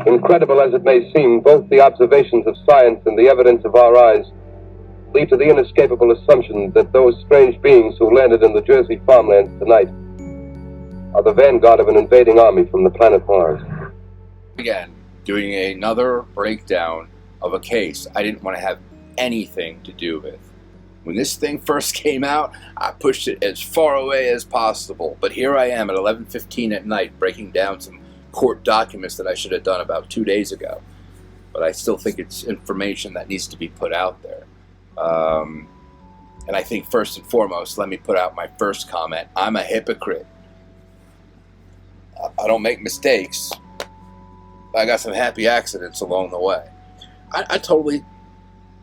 Incredible as it may seem, both the observations of science and the evidence of our eyes lead to the inescapable assumption that those strange beings who landed in the Jersey farmlands tonight are the vanguard of an invading army from the planet Mars. Again, doing another breakdown of a case I didn't want to have anything to do with. When this thing first came out, I pushed it as far away as possible. But here I am at 11:15 at night breaking down some court documents that I should have done about 2 days ago. But I still think it's information that needs to be put out there. And I think first and foremost, let me put out my first comment. I'm a hypocrite. I don't make mistakes. I got some happy accidents along the way. I totally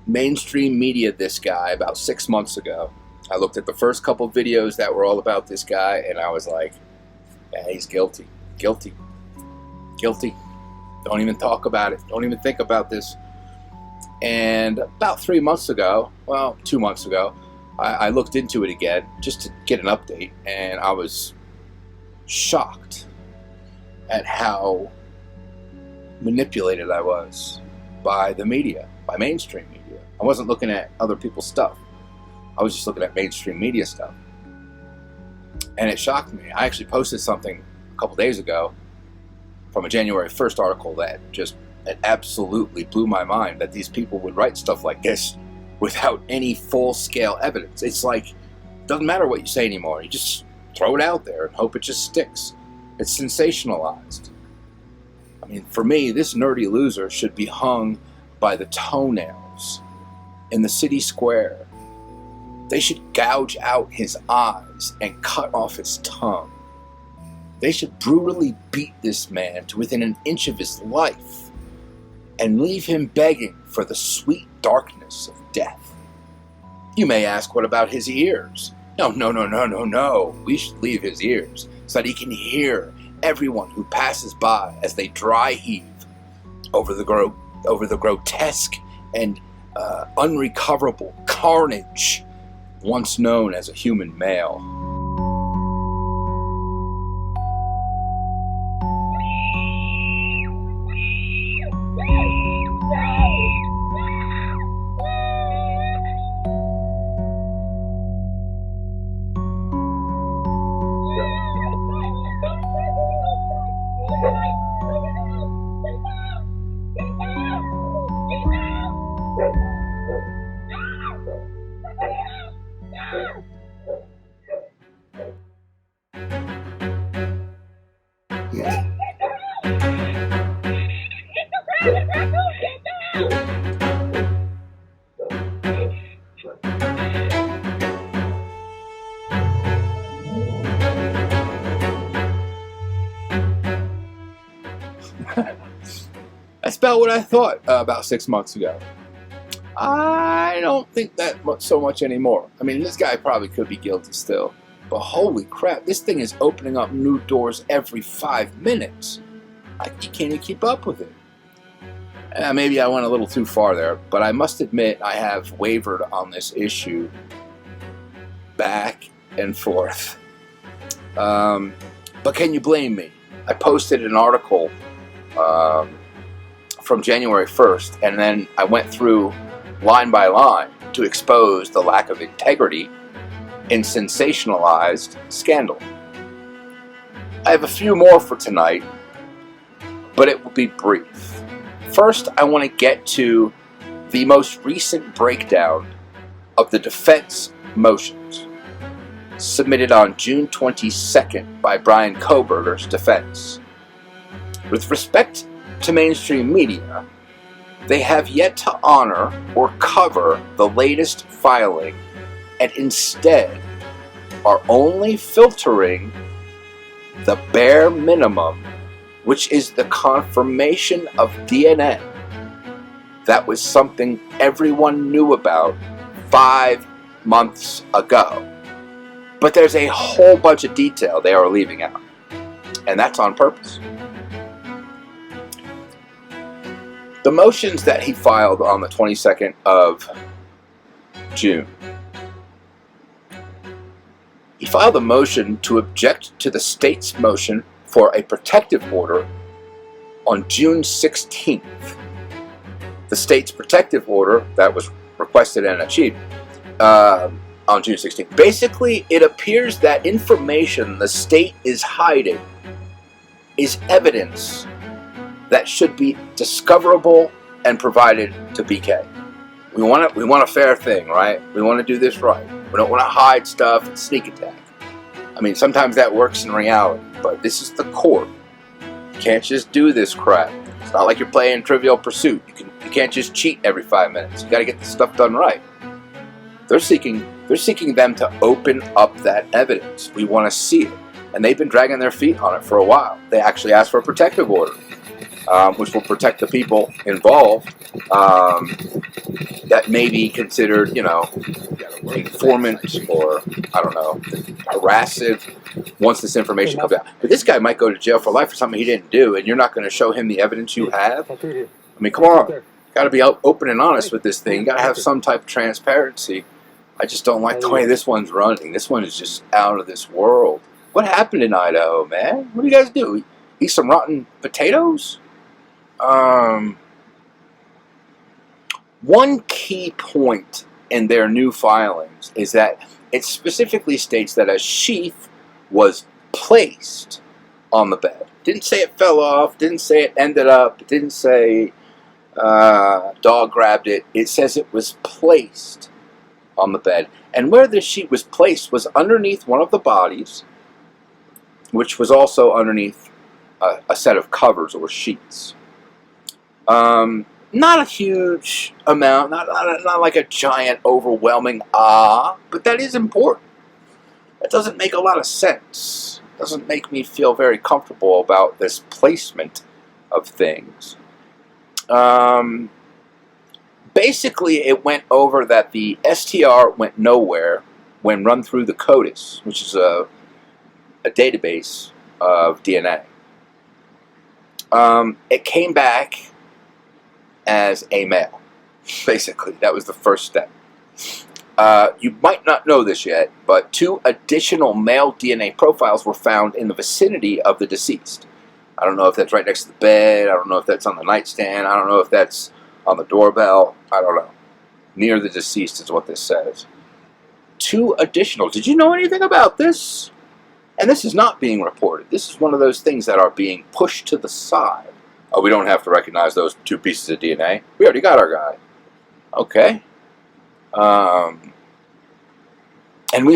mainstream media this guy about 6 months ago. I looked at the first couple videos that were all about this guy, and I was like, yeah, he's guilty. Guilty. Guilty. Don't even talk about it. Don't even think about this. And about 3 months ago, well, 2 months ago, I looked into it again just to get an update, and I was shocked at how manipulated I was by the media, by mainstream media. I wasn't looking at other people's stuff. I was just looking at mainstream media stuff. And it shocked me. I actually posted something a couple days ago from a January 1st article that just it absolutely blew my mind that these people would write stuff like this without any full-scale evidence. It's like, it doesn't matter what you say anymore. You just throw it out there and hope it just sticks. It's sensationalized. I mean, for me, this nerdy loser should be hung by the toenails in the city square. They should gouge out his eyes and cut off his tongue. They should brutally beat this man to within an inch of his life and leave him begging for the sweet darkness of death. You may ask, what about his ears? No. We should leave his ears so that he can hear everyone who passes by as they dry heave over the grotesque and unrecoverable carnage once known as a human male. That's about what I thought about 6 months ago. I don't think that so much anymore. I mean, this guy probably could be guilty still. But holy crap, this thing is opening up new doors every 5 minutes. You can't even keep up with it. Maybe I went a little too far there, but I must admit I have wavered on this issue back and forth. But can you blame me? I posted an article from January 1st, and then I went through line by line to expose the lack of integrity in sensationalized scandal. I have a few more for tonight, but it will be brief. First, I want to get to the most recent breakdown of the defense motions submitted on June 22nd by Brian Kohberger's defense. With respect to mainstream media, they have yet to honor or cover the latest filing and instead are only filtering the bare minimum, which is the confirmation of DNA. That was something everyone knew about 5 months ago. But there's a whole bunch of detail they are leaving out, and that's on purpose. The motions that he filed on the 22nd of June. He filed a motion to object to the state's motion for a protective order on June 16th. The state's protective order that was requested and achieved on June 16th. Basically, it appears that information the state is hiding is evidence that should be discoverable and provided to BK. We want a fair thing, right? We want to do this right. We don't want to hide stuff and sneak attack. I mean, sometimes that works in reality, but this is the court. You can't just do this crap. It's not like you're playing Trivial Pursuit. You can't just cheat every 5 minutes. You got to get the stuff done right. They're seeking them to open up that evidence. We want to see it, and they've been dragging their feet on it for a while. They actually asked for a protective order, which will protect the people involved. That may be considered, informant or, I don't know, harassive once this information comes out. But this guy might go to jail for life for something he didn't do, and you're not going to show him the evidence you have? I mean, come on. Got to be open and honest with this thing. Got to have some type of transparency. I just don't like the way this one's running. This one is just out of this world. What happened in Idaho, man? What do you guys do? Eat some rotten potatoes? One key point in their new filings is that it specifically states that a sheath was placed on the bed. Didn't say it fell off, didn't say it ended up, didn't say dog grabbed it. It says it was placed on the bed. And where the sheet was placed was underneath one of the bodies, which was also underneath a set of covers or sheets. Not a huge amount, not like a giant, overwhelming but that is important. That doesn't make a lot of sense. It doesn't make me feel very comfortable about this placement of things. Basically, it went over that the STR went nowhere when run through the CODIS, which is a database of DNA. It came back as a male. Basically, that was the first step. You might not know this yet, but 2 additional male DNA profiles were found in the vicinity of the deceased. I don't know if that's right next to the bed. I don't know if that's on the nightstand. I don't know if that's on the doorbell. I don't know. Near the deceased is what this says. 2 additional. Did you know anything about this? And this is not being reported. This is one of those things that are being pushed to the side. Oh, we don't have to recognize those 2 pieces of DNA. We already got our guy. Okay. And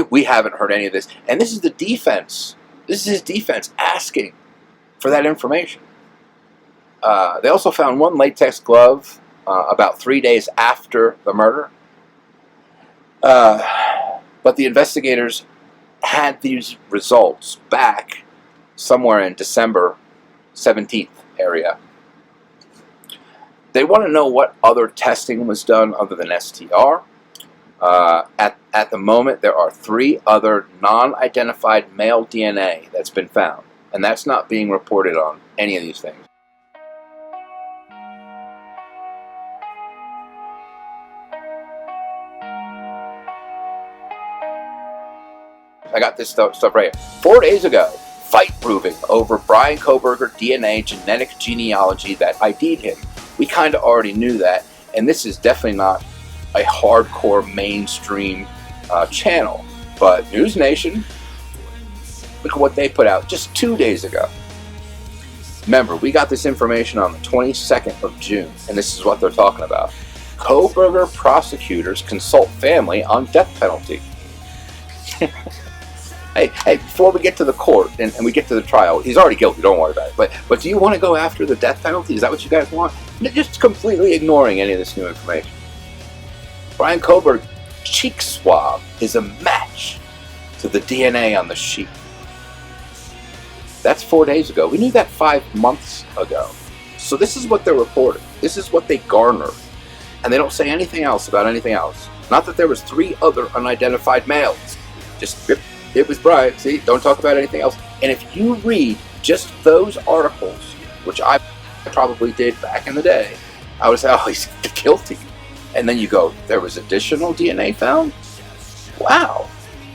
we haven't heard any of this. And this is the defense. This is his defense asking for that information. They also found 1 latex glove about 3 days after the murder. But the investigators had these results back somewhere in December 17th area. They want to know what other testing was done other than STR. At the moment, there are 3 other non-identified male DNA that's been found, and that's not being reported on any of these things. I got this stuff right here. 4 days ago, fight proving over Brian Kohberger DNA genetic genealogy that ID'd him. We kind of already knew that, and this is definitely not a hardcore mainstream channel. But News Nation, look at what they put out just 2 days ago. Remember, we got this information on the 22nd of June, and this is what they're talking about. Kohberger prosecutors consult family on death penalty. Hey, before we get to the court and we get to the trial, he's already guilty, don't worry about it. But do you want to go after the death penalty? Is that what you guys want? Just completely ignoring any of this new information. Brian Kohberger's cheek swab is a match to the DNA on the sheet. That's 4 days ago. We knew that 5 months ago. So this is what they're reporting. This is what they garnered. And they don't say anything else about anything else. Not that there was 3 other unidentified males. Just, it was Brian. See, don't talk about anything else. And if you read just those articles, which I probably did back in the day, I would say, oh, he's guilty. And then you go, there was additional DNA found? Wow.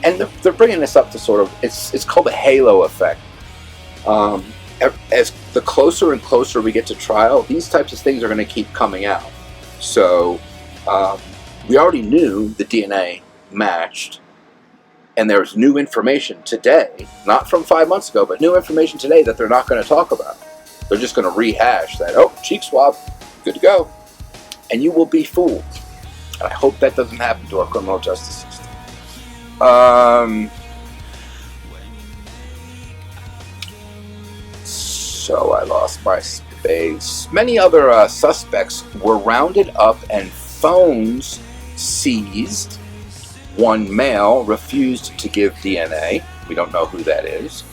And they're bringing this up to sort of, it's called the halo effect. As the closer and closer we get to trial, these types of things are going to keep coming out. So we already knew the DNA matched, and there's new information today, not from 5 months ago, but new information today that they're not going to talk about. They're just going to rehash that, oh, cheek swab, good to go. And you will be fooled. And I hope that doesn't happen to our criminal justice system. So I lost my space. Many other suspects were rounded up and phones seized. One male refused to give DNA. We don't know who that is.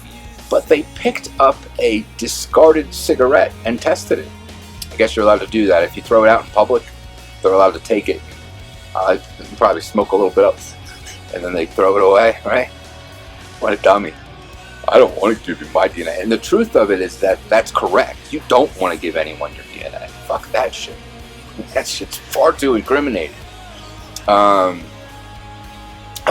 But they picked up a discarded cigarette and tested it. I guess you're allowed to do that. If you throw it out in public, they're allowed to take it. Probably smoke a little bit else, and then they throw it away, right? What a dummy. I don't want to give you my DNA. And the truth of it is that that's correct. You don't want to give anyone your DNA. Fuck that shit. That shit's far too incriminating. I'm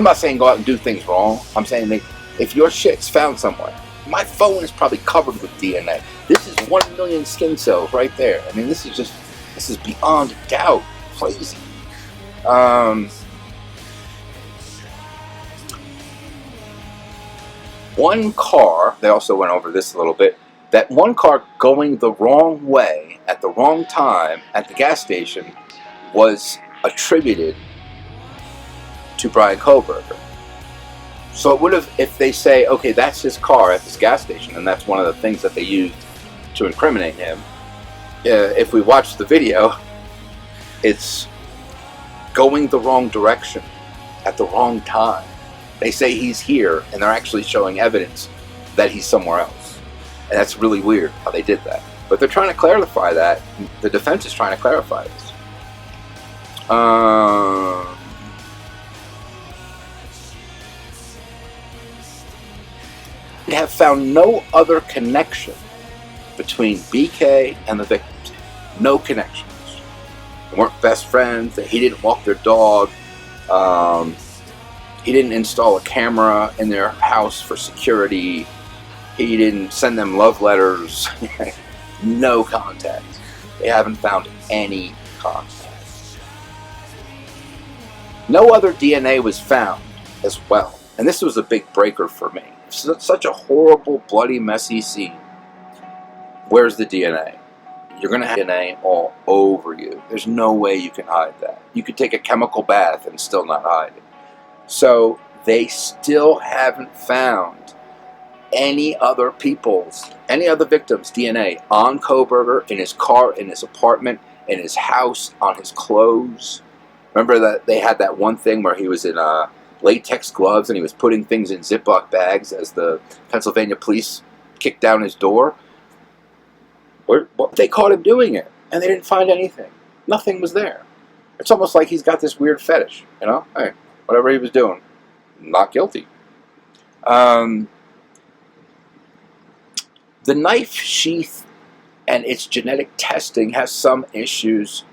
not saying go out and do things wrong. I'm saying that if your shit's found somewhere, my phone is probably covered with DNA. This is 1 million skin cells right there. I mean, this is beyond doubt crazy. One car, they also went over this a little bit, that one car going the wrong way at the wrong time at the gas station was attributed to Brian Kohlberger. So it would have, if they say, okay, that's his car at this gas station, and that's one of the things that they used to incriminate him, if we watch the video, it's going the wrong direction at the wrong time. They say he's here, and they're actually showing evidence that he's somewhere else. And that's really weird how they did that. But they're trying to clarify that. The defense is trying to clarify this. They have found no other connection between BK and the victims. No connections. They weren't best friends. He didn't walk their dog. He didn't install a camera in their house for security. He didn't send them love letters. No contact. They haven't found any contact. No other DNA was found as well. And this was a big breaker for me. It's such a horrible, bloody, messy scene. Where's the DNA? You're going to have DNA all over you. There's no way you can hide that. You could take a chemical bath and still not hide it. So they still haven't found any other victims' DNA on Kohlberger, in his car, in his apartment, in his house, on his clothes. Remember that they had that one thing where he was in latex gloves and he was putting things in Ziploc bags as the Pennsylvania police kicked down his door? They caught him doing it, and they didn't find anything. Nothing was there. It's almost like he's got this weird fetish, you know? Hey, whatever he was doing, not guilty. The knife sheath and its genetic testing has some issues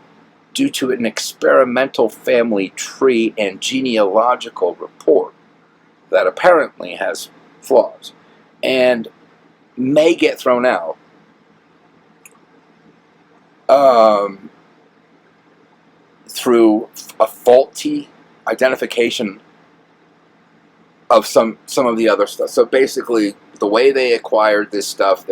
due to an experimental family tree and genealogical report that apparently has flaws and may get thrown out through a faulty identification of some of the other stuff. So basically, the way they acquired this stuff,